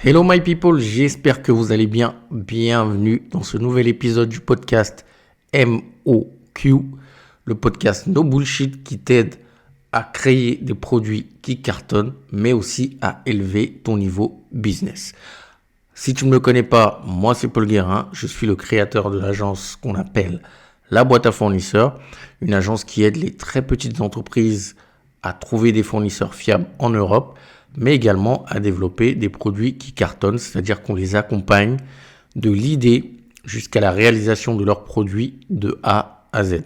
Hello my people, j'espère que vous allez bien. Bienvenue dans ce nouvel épisode du podcast MOQ, le podcast No Bullshit qui t'aide à créer des produits qui cartonnent, mais aussi à élever ton niveau business. Si tu ne me connais pas, moi c'est Paul Guérin, je suis le créateur de l'agence qu'on appelle La Boîte à Fournisseurs, une agence qui aide les très petites entreprises à trouver des fournisseurs fiables en Europe, mais également à développer des produits qui cartonnent, c'est-à-dire qu'on les accompagne de l'idée jusqu'à la réalisation de leurs produits de A à Z.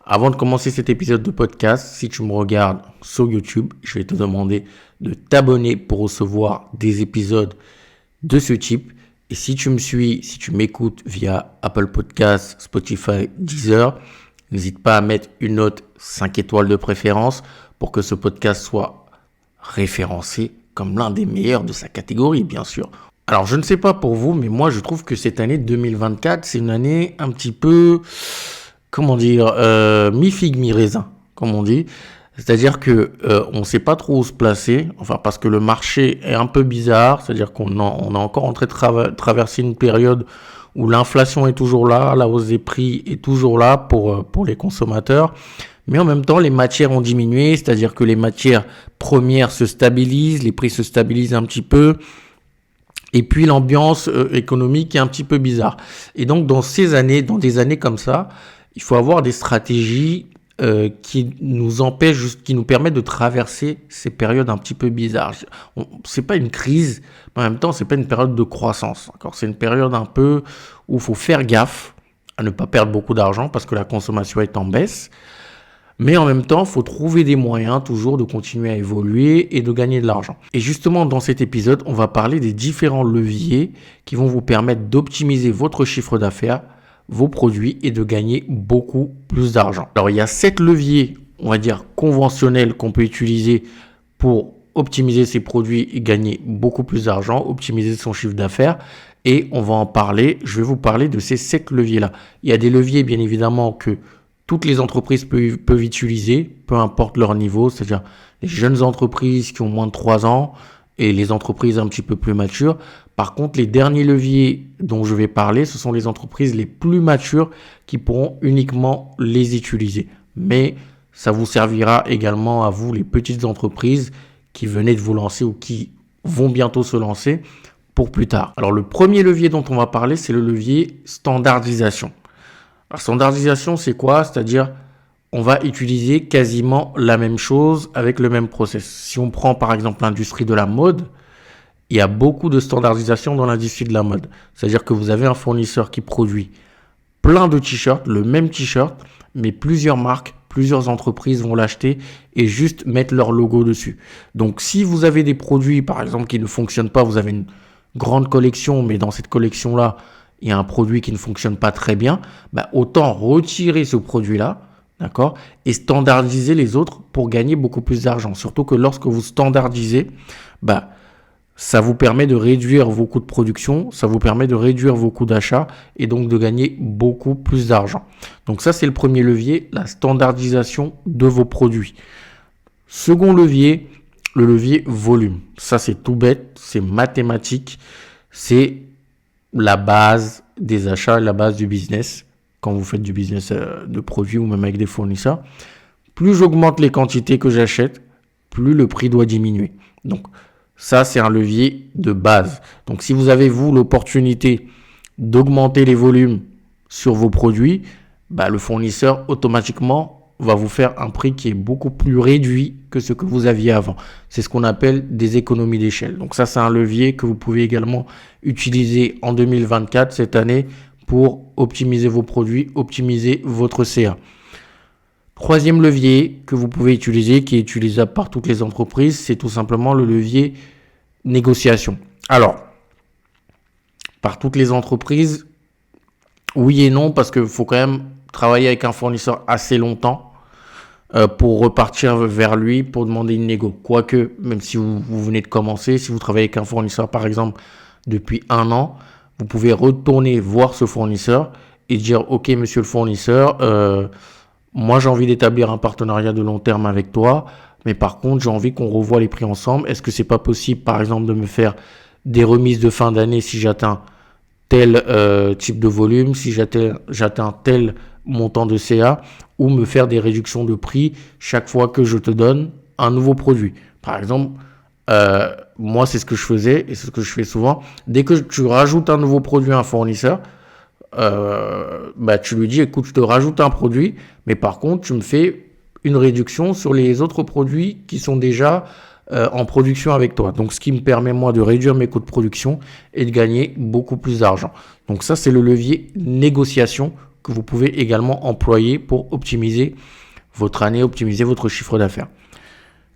Avant de commencer cet épisode de podcast, si tu me regardes sur YouTube, je vais te demander de t'abonner pour recevoir des épisodes de ce type. Et si tu me suis, si tu m'écoutes via Apple Podcasts, Spotify, Deezer, n'hésite pas à mettre une note 5 étoiles de préférence pour que ce podcast soit référencé comme l'un des meilleurs de sa catégorie, bien sûr. Alors, je ne sais pas pour vous, mais moi, je trouve que cette année 2024, c'est une année un petit peu, mi-figue, mi-raisin, comme on dit. C'est-à-dire que on ne sait pas trop où se placer, enfin parce que le marché est un peu bizarre, c'est-à-dire qu'on est encore en train de traverser une période où l'inflation est toujours là, la hausse des prix est toujours là pour les consommateurs. Mais en même temps, les matières ont diminué, c'est-à-dire que les matières premières se stabilisent, les prix se stabilisent un petit peu. Et puis l'ambiance économique est un petit peu bizarre. Et donc dans des années comme ça, il faut avoir des stratégies qui nous permettent de traverser ces périodes un petit peu bizarres. C'est pas une crise, mais en même temps, c'est pas une période de croissance. D'accord, c'est une période un peu où il faut faire gaffe à ne pas perdre beaucoup d'argent parce que la consommation est en baisse. Mais en même temps, il faut trouver des moyens toujours de continuer à évoluer et de gagner de l'argent. Et justement, dans cet épisode, on va parler des différents leviers qui vont vous permettre d'optimiser votre chiffre d'affaires, vos produits et de gagner beaucoup plus d'argent. Alors, il y a 7 leviers, on va dire, conventionnels qu'on peut utiliser pour optimiser ses produits et gagner beaucoup plus d'argent, optimiser son chiffre d'affaires. Et on va en parler, je vais vous parler de ces 7 leviers-là. Il y a des leviers, bien évidemment, que toutes les entreprises peuvent utiliser, peu importe leur niveau, c'est-à-dire les jeunes entreprises qui ont moins de 3 ans et les entreprises un petit peu plus matures. Par contre, les derniers leviers dont je vais parler, ce sont les entreprises les plus matures qui pourront uniquement les utiliser. Mais ça vous servira également à vous, les petites entreprises qui venaient de vous lancer ou qui vont bientôt se lancer pour plus tard. Alors, le premier levier dont on va parler, c'est le levier standardisation. La standardisation, c'est quoi? C'est-à-dire, on va utiliser quasiment la même chose avec le même process. Si on prend par exemple l'industrie de la mode, il y a beaucoup de standardisation dans l'industrie de la mode. C'est-à-dire que vous avez un fournisseur qui produit plein de t-shirts, le même t-shirt, mais plusieurs marques, plusieurs entreprises vont l'acheter et juste mettre leur logo dessus. Donc, si vous avez des produits, par exemple, qui ne fonctionnent pas, vous avez une grande collection, mais dans cette collection-là, il y a un produit qui ne fonctionne pas très bien, autant retirer ce produit-là, d'accord, et standardiser les autres pour gagner beaucoup plus d'argent. Surtout que lorsque vous standardisez, ça vous permet de réduire vos coûts de production, ça vous permet de réduire vos coûts d'achat et donc de gagner beaucoup plus d'argent. Donc ça, c'est le premier levier, la standardisation de vos produits. Second levier, le levier volume. Ça, c'est tout bête, c'est mathématique, c'est la base des achats, la base du business, quand vous faites du business de produits ou même avec des fournisseurs. Plus j'augmente les quantités que j'achète, plus le prix doit diminuer. Donc ça, c'est un levier de base. Donc si vous avez, vous, l'opportunité d'augmenter les volumes sur vos produits, le fournisseur, automatiquement, va vous faire un prix qui est beaucoup plus réduit que ce que vous aviez avant. C'est ce qu'on appelle des économies d'échelle. Donc ça, c'est un levier que vous pouvez également utiliser en 2024, cette année, pour optimiser vos produits, optimiser votre CA. Troisième levier que vous pouvez utiliser, qui est utilisable par toutes les entreprises, c'est tout simplement le levier négociation. Alors, par toutes les entreprises, oui et non, parce qu'il faut quand même travailler avec un fournisseur assez longtemps pour repartir vers lui pour demander une négo. Quoique, même si vous venez de commencer, si vous travaillez avec un fournisseur par exemple depuis 1 an, vous pouvez retourner voir ce fournisseur et dire « Ok, monsieur le fournisseur, moi j'ai envie d'établir un partenariat de long terme avec toi, mais par contre j'ai envie qu'on revoie les prix ensemble. Est-ce que c'est pas possible par exemple de me faire des remises de fin d'année si j'atteins tel type de volume, si j'atteins tel montant de CA, ou me faire des réductions de prix chaque fois que je te donne un nouveau produit. Par exemple, moi, c'est ce que je faisais et c'est ce que je fais souvent. Dès que tu rajoutes un nouveau produit à un fournisseur, tu lui dis, écoute, je te rajoute un produit, mais par contre, tu me fais une réduction sur les autres produits qui sont déjà en production avec toi. Donc, ce qui me permet, moi, de réduire mes coûts de production et de gagner beaucoup plus d'argent. Donc, ça, c'est le levier négociation que vous pouvez également employer pour optimiser votre année, optimiser votre chiffre d'affaires.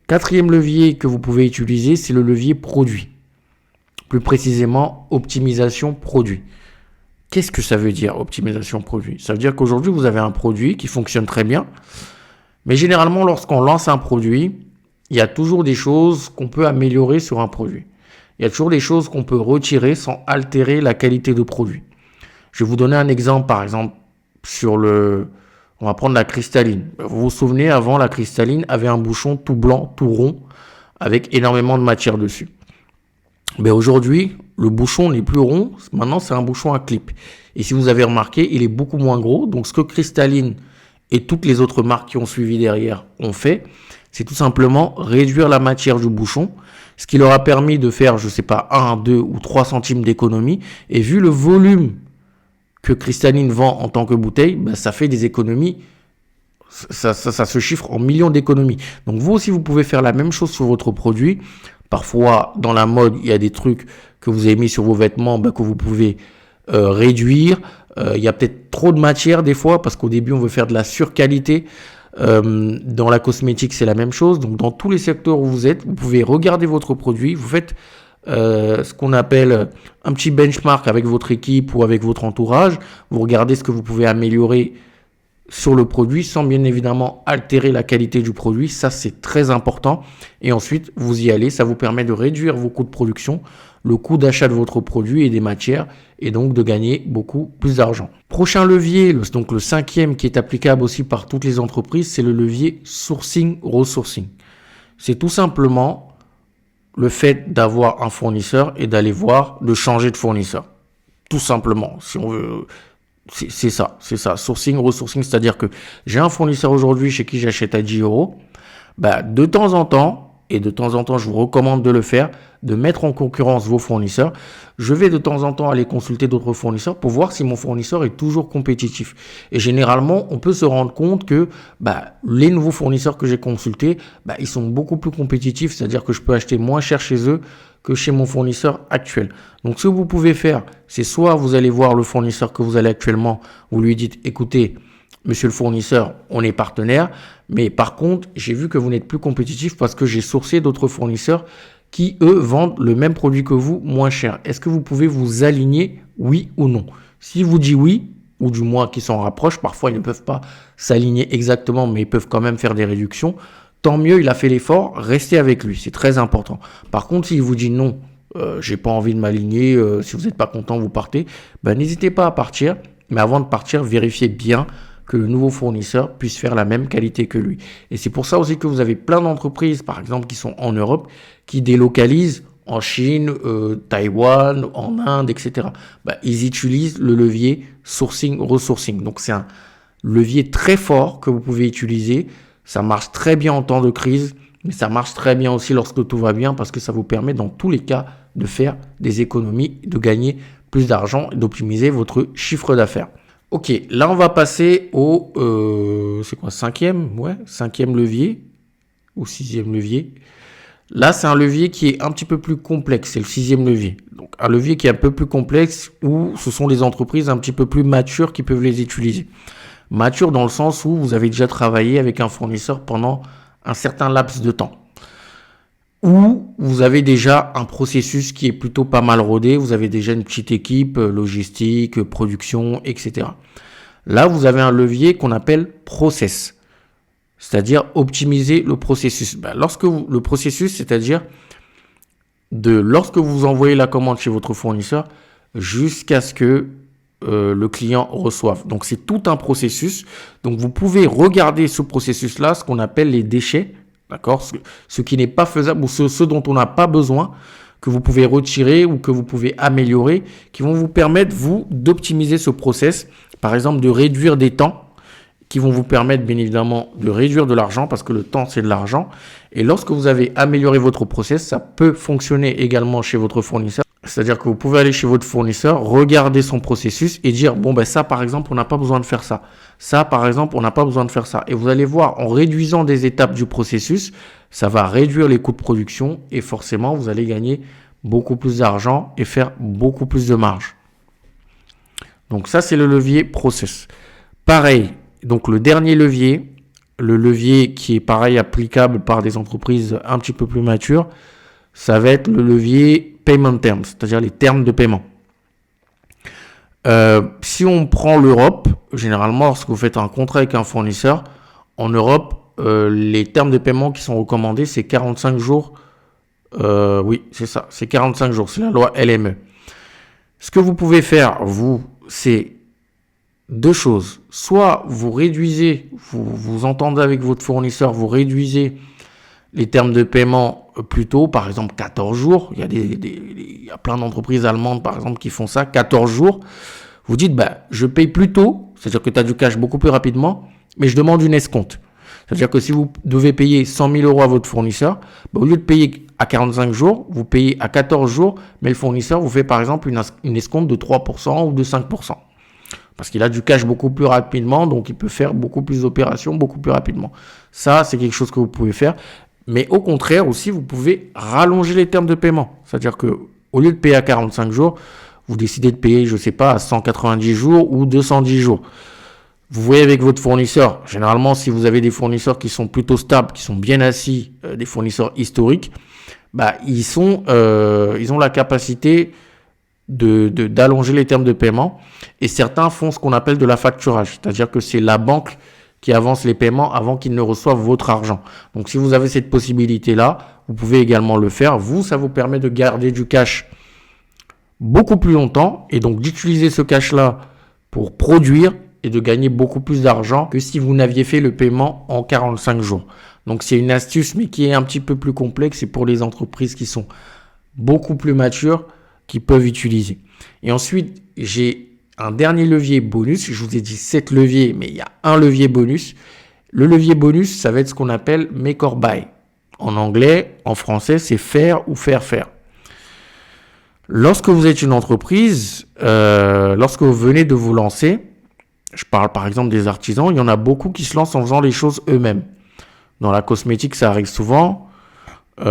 Quatrième levier que vous pouvez utiliser, c'est le levier produit. Plus précisément, optimisation produit. Qu'est-ce que ça veut dire, optimisation produit? Ça veut dire qu'aujourd'hui, vous avez un produit qui fonctionne très bien. Mais généralement, lorsqu'on lance un produit, il y a toujours des choses qu'on peut améliorer sur un produit. Il y a toujours des choses qu'on peut retirer sans altérer la qualité de produit. Je vais vous donner un exemple, par exemple, on va prendre la cristalline. Vous vous souvenez, avant, la cristalline avait un bouchon tout blanc, tout rond, avec énormément de matière dessus. Mais aujourd'hui, le bouchon n'est plus rond. Maintenant, c'est un bouchon à clip. Et si vous avez remarqué, il est beaucoup moins gros. Donc, ce que Cristalline et toutes les autres marques qui ont suivi derrière ont fait, c'est tout simplement réduire la matière du bouchon, ce qui leur a permis de faire, je sais pas, 1, 2 ou 3 centimes d'économie. Et vu le volume que Cristalline vend en tant que bouteille, ça fait des économies. Ça se chiffre en millions d'économies. Donc vous aussi, vous pouvez faire la même chose sur votre produit. Parfois, dans la mode, il y a des trucs que vous avez mis sur vos vêtements que vous pouvez réduire. Il y a peut-être trop de matière des fois parce qu'au début, on veut faire de la surqualité. Dans la cosmétique, c'est la même chose. Donc, dans tous les secteurs où vous êtes, vous pouvez regarder votre produit. Vous faites ce qu'on appelle un petit benchmark avec votre équipe ou avec votre entourage. Vous regardez ce que vous pouvez améliorer sur le produit sans bien évidemment altérer la qualité du produit. Ça, c'est très important. Et ensuite, vous y allez. Ça vous permet de réduire vos coûts de production, le coût d'achat de votre produit et des matières et donc de gagner beaucoup plus d'argent. Prochain levier, donc le cinquième qui est applicable aussi par toutes les entreprises, c'est le levier sourcing, resourcing. C'est tout simplement le fait d'avoir un fournisseur et de changer de fournisseur. Tout simplement, si on veut. C'est ça. Sourcing, resourcing, c'est-à-dire que j'ai un fournisseur aujourd'hui chez qui j'achète à 10 euros. De temps en temps, je vous recommande de le faire, de mettre en concurrence vos fournisseurs. Je vais de temps en temps aller consulter d'autres fournisseurs pour voir si mon fournisseur est toujours compétitif. Et généralement, on peut se rendre compte que les nouveaux fournisseurs que j'ai consultés, ils sont beaucoup plus compétitifs, c'est-à-dire que je peux acheter moins cher chez eux que chez mon fournisseur actuel. Donc, ce que vous pouvez faire, c'est soit vous allez voir le fournisseur que vous allez actuellement, vous lui dites, écoutez, monsieur le fournisseur, on est partenaire, mais par contre, j'ai vu que vous n'êtes plus compétitif parce que j'ai sourcé d'autres fournisseurs qui, eux, vendent le même produit que vous moins cher. Est-ce que vous pouvez vous aligner, oui ou non? Si vous dites oui, ou du moins qu'ils s'en rapprochent, parfois ils ne peuvent pas s'aligner exactement, mais ils peuvent quand même faire des réductions. Tant mieux, il a fait l'effort, restez avec lui, c'est très important. Par contre, s'il vous dit non, j'ai pas envie de m'aligner, si vous n'êtes pas content, vous partez, n'hésitez pas à partir, mais avant de partir, vérifiez bien que le nouveau fournisseur puisse faire la même qualité que lui. Et c'est pour ça aussi que vous avez plein d'entreprises, par exemple, qui sont en Europe, qui délocalisent en Chine, Taïwan, en Inde, etc. Ils utilisent le levier sourcing, resourcing. Donc, c'est un levier très fort que vous pouvez utiliser. Ça marche très bien en temps de crise, mais ça marche très bien aussi lorsque tout va bien parce que ça vous permet dans tous les cas de faire des économies, de gagner plus d'argent et d'optimiser votre chiffre d'affaires. Ok, là on va passer au cinquième levier ou sixième levier. Là c'est un levier qui est un petit peu plus complexe, c'est le sixième levier. Donc un levier qui est un peu plus complexe où ce sont les entreprises un petit peu plus matures qui peuvent les utiliser. Mature dans le sens où vous avez déjà travaillé avec un fournisseur pendant un certain laps de temps. Ou vous avez déjà un processus qui est plutôt pas mal rodé, vous avez déjà une petite équipe, logistique, production, etc. Là, vous avez un levier qu'on appelle process, c'est-à-dire optimiser le processus. Le processus, c'est-à-dire lorsque vous envoyez la commande chez votre fournisseur jusqu'à ce que le client reçoive. Donc, c'est tout un processus. Donc, vous pouvez regarder ce processus-là, ce qu'on appelle les déchets. D'accord, ce qui n'est pas faisable ou ce dont on n'a pas besoin, que vous pouvez retirer ou que vous pouvez améliorer qui vont vous permettre, vous, d'optimiser ce process. Par exemple, de réduire des temps qui vont vous permettre, bien évidemment, de réduire de l'argent parce que le temps, c'est de l'argent. Et lorsque vous avez amélioré votre process, ça peut fonctionner également chez votre fournisseur. C'est-à-dire que vous pouvez aller chez votre fournisseur, regarder son processus et dire, bon, ben ça, par exemple, on n'a pas besoin de faire ça. Ça, par exemple, on n'a pas besoin de faire ça. Et vous allez voir, en réduisant des étapes du processus, ça va réduire les coûts de production et forcément, vous allez gagner beaucoup plus d'argent et faire beaucoup plus de marge. Donc ça, c'est le levier process. Pareil, donc le dernier levier, le levier qui est pareil applicable par des entreprises un petit peu plus matures, ça va être le levier payment terms, c'est-à-dire les termes de paiement. Si on prend l'Europe, généralement, lorsque vous faites un contrat avec un fournisseur, en Europe, les termes de paiement qui sont recommandés, c'est 45 jours. Oui, c'est ça, c'est 45 jours, c'est la loi LME. Ce que vous pouvez faire, vous, c'est deux choses. Soit vous réduisez, vous entendez avec votre fournisseur, vous réduisez les termes de paiement plus tôt, par exemple 14 jours. Il y a plein d'entreprises allemandes, par exemple, qui font ça, 14 jours. Vous dites, je paye plus tôt, c'est-à-dire que tu as du cash beaucoup plus rapidement, mais je demande une escompte. C'est-à-dire que si vous devez payer 100 000 euros à votre fournisseur, au lieu de payer à 45 jours, vous payez à 14 jours, mais le fournisseur vous fait par exemple une escompte de 3% ou de 5%. Parce qu'il a du cash beaucoup plus rapidement, donc il peut faire beaucoup plus d'opérations beaucoup plus rapidement. Ça, c'est quelque chose que vous pouvez faire. Mais au contraire aussi, vous pouvez rallonger les termes de paiement. C'est-à-dire que au lieu de payer à 45 jours, vous décidez de payer, je ne sais pas, à 190 jours ou 210 jours. Vous voyez avec votre fournisseur, généralement, si vous avez des fournisseurs qui sont plutôt stables, qui sont bien assis, des fournisseurs historiques, ils ont la capacité d'allonger les termes de paiement. Et certains font ce qu'on appelle de la facturage. C'est-à-dire que c'est la banque qui avance les paiements avant qu'ils ne reçoivent votre argent. Donc, si vous avez cette possibilité-là, vous pouvez également le faire. Vous, ça vous permet de garder du cash beaucoup plus longtemps et donc d'utiliser ce cash-là pour produire et de gagner beaucoup plus d'argent que si vous n'aviez fait le paiement en 45 jours. Donc, c'est une astuce, mais qui est un petit peu plus complexe et pour les entreprises qui sont beaucoup plus matures, qui peuvent utiliser. Et ensuite, j'ai un dernier levier bonus. Je vous ai dit 7 leviers, mais il y a un levier bonus. Le levier bonus, ça va être ce qu'on appelle make or buy. En anglais, en français, c'est faire ou faire faire. Lorsque vous êtes une entreprise, lorsque vous venez de vous lancer, je parle par exemple des artisans, il y en a beaucoup qui se lancent en faisant les choses eux-mêmes. Dans la cosmétique, ça arrive souvent. Vous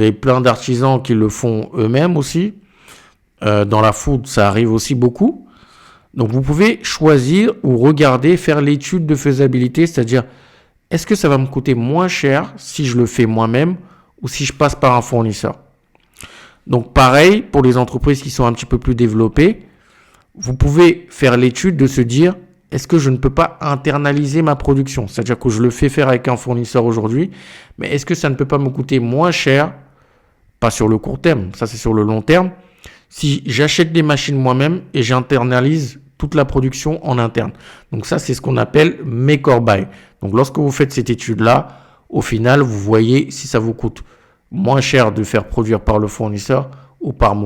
avez plein d'artisans qui le font eux-mêmes aussi. Dans la food, ça arrive aussi beaucoup. Donc, vous pouvez choisir ou regarder, faire l'étude de faisabilité, c'est-à-dire, est-ce que ça va me coûter moins cher si je le fais moi-même ou si je passe par un fournisseur? Donc, pareil, pour les entreprises qui sont un petit peu plus développées, vous pouvez faire l'étude de se dire, est-ce que je ne peux pas internaliser ma production? C'est-à-dire que je le fais faire avec un fournisseur aujourd'hui, mais est-ce que ça ne peut pas me coûter moins cher? Pas sur le court terme, ça c'est sur le long terme. Si j'achète des machines moi-même et j'internalise toute la production en interne. Donc ça, c'est ce qu'on appelle make or buy. Donc lorsque vous faites cette étude-là, au final, vous voyez si ça vous coûte moins cher de faire produire par le fournisseur ou par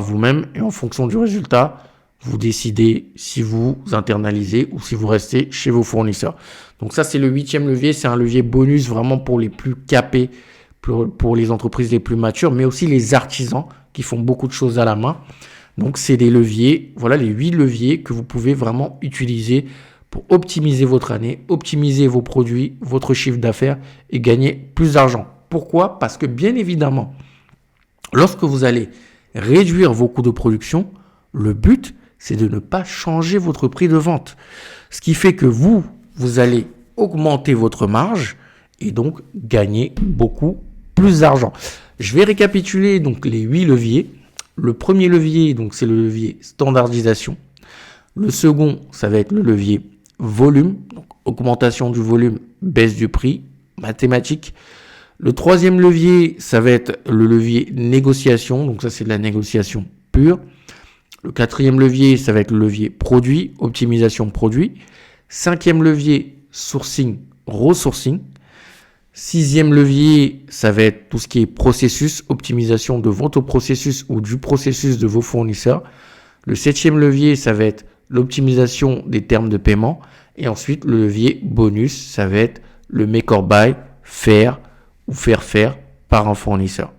vous-même. Et en fonction du résultat, vous décidez si vous internalisez ou si vous restez chez vos fournisseurs. Donc ça, c'est le 8e levier. C'est un levier bonus vraiment pour les plus capés, pour les entreprises les plus matures, mais aussi les artisans qui font beaucoup de choses à la main. Donc, c'est des leviers, voilà les 8 leviers que vous pouvez vraiment utiliser pour optimiser votre année, optimiser vos produits, votre chiffre d'affaires et gagner plus d'argent. Pourquoi? Parce que bien évidemment, lorsque vous allez réduire vos coûts de production, le but, c'est de ne pas changer votre prix de vente. Ce qui fait que vous allez augmenter votre marge et donc gagner beaucoup plus d'argent. Je vais récapituler donc les 8 leviers. Le premier levier, donc c'est le levier standardisation. Le second, ça va être le levier volume, donc augmentation du volume, baisse du prix, mathématiques. Le troisième levier, ça va être le levier négociation, donc ça c'est de la négociation pure. Le quatrième levier, ça va être le levier produit, optimisation produit. Cinquième levier, sourcing, resourcing. Sixième levier, ça va être tout ce qui est processus, optimisation de votre processus ou du processus de vos fournisseurs. Le septième levier, ça va être l'optimisation des termes de paiement. Et ensuite, le levier bonus, ça va être le make or buy, faire ou faire faire par un fournisseur.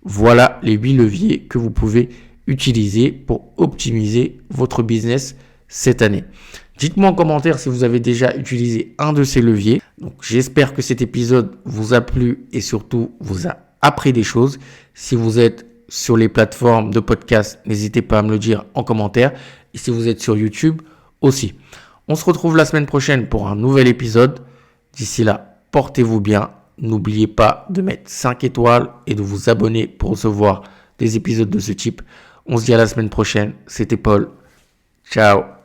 Voilà les 8 leviers que vous pouvez utiliser pour optimiser votre business cette année. Dites-moi en commentaire si vous avez déjà utilisé un de ces leviers. Donc, j'espère que cet épisode vous a plu et surtout vous a appris des choses. Si vous êtes sur les plateformes de podcast, n'hésitez pas à me le dire en commentaire. Et si vous êtes sur YouTube aussi. On se retrouve la semaine prochaine pour un nouvel épisode. D'ici là, portez-vous bien. N'oubliez pas de mettre 5 étoiles et de vous abonner pour recevoir des épisodes de ce type. On se dit à la semaine prochaine. C'était Paul. Ciao.